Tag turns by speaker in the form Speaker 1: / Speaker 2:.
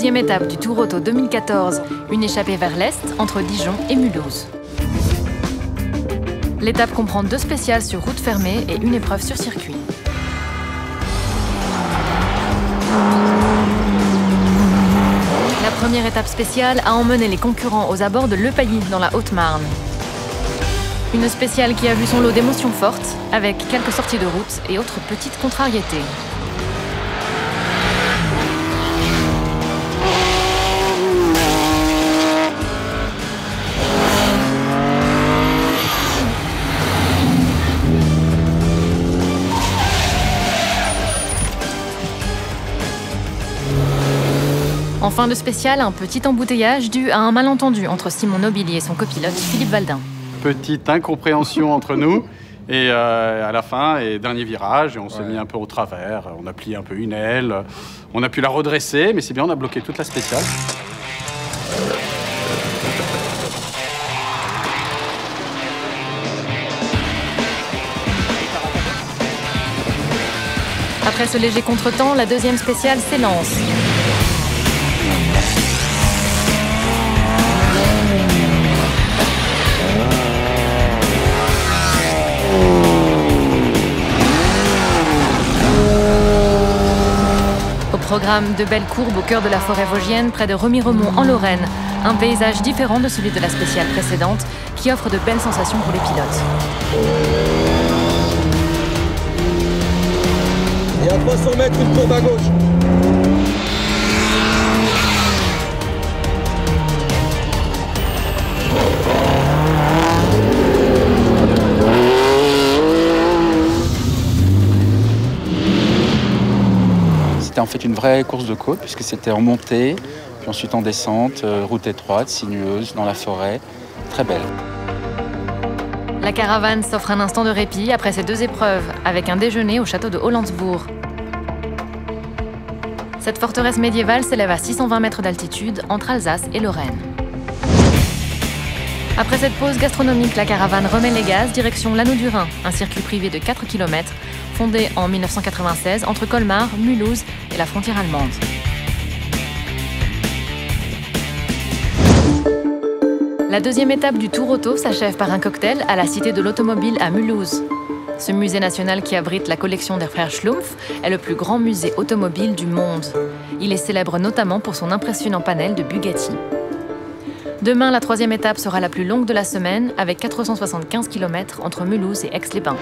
Speaker 1: deuxième étape du Tour Auto 2014, une échappée vers l'est entre Dijon et Mulhouse. L'étape comprend 2 spéciales sur route fermée et une épreuve sur circuit. La première étape spéciale a emmené les concurrents aux abords de Le Pailly dans la Haute-Marne. Une spéciale qui a vu son lot d'émotions fortes, avec quelques sorties de route et autres petites contrariétés. En fin de spéciale, un petit embouteillage dû à un malentendu entre Simon Nobili et son copilote Philippe Valdin.
Speaker 2: Petite incompréhension entre nous et à la fin, et dernier virage, on s'est mis un peu au travers, on a plié un peu une aile, on a pu la redresser, mais c'est bien, on a bloqué toute la spéciale.
Speaker 1: Après ce léger contretemps, la deuxième spéciale s'élance. Au programme, de belles courbes au cœur de la forêt vosgienne, près de Remiremont en Lorraine. Un paysage différent de celui de la spéciale précédente, qui offre de belles sensations pour les pilotes.
Speaker 3: Et à 300 mètres, une courbe à gauche.
Speaker 4: C'était en fait une vraie course de côte puisque c'était en montée, puis ensuite en descente, route étroite, sinueuse, dans la forêt, très belle.
Speaker 1: La caravane s'offre un instant de répit après ces 2 épreuves, avec un déjeuner au château de Hollandsbourg. Cette forteresse médiévale s'élève à 620 mètres d'altitude entre Alsace et Lorraine. Après cette pause gastronomique, la caravane remet les gaz direction l'Anneau du Rhin, un circuit privé de 4 km, fondé en 1996 entre Colmar, Mulhouse et la frontière allemande. La deuxième étape du Tour Auto s'achève par un cocktail à la Cité de l'Automobile à Mulhouse. Ce musée national qui abrite la collection des frères Schlumpf est le plus grand musée automobile du monde. Il est célèbre notamment pour son impressionnant panel de Bugatti. Demain, la 3e étape sera la plus longue de la semaine, avec 475 km entre Mulhouse et Aix-les-Bains.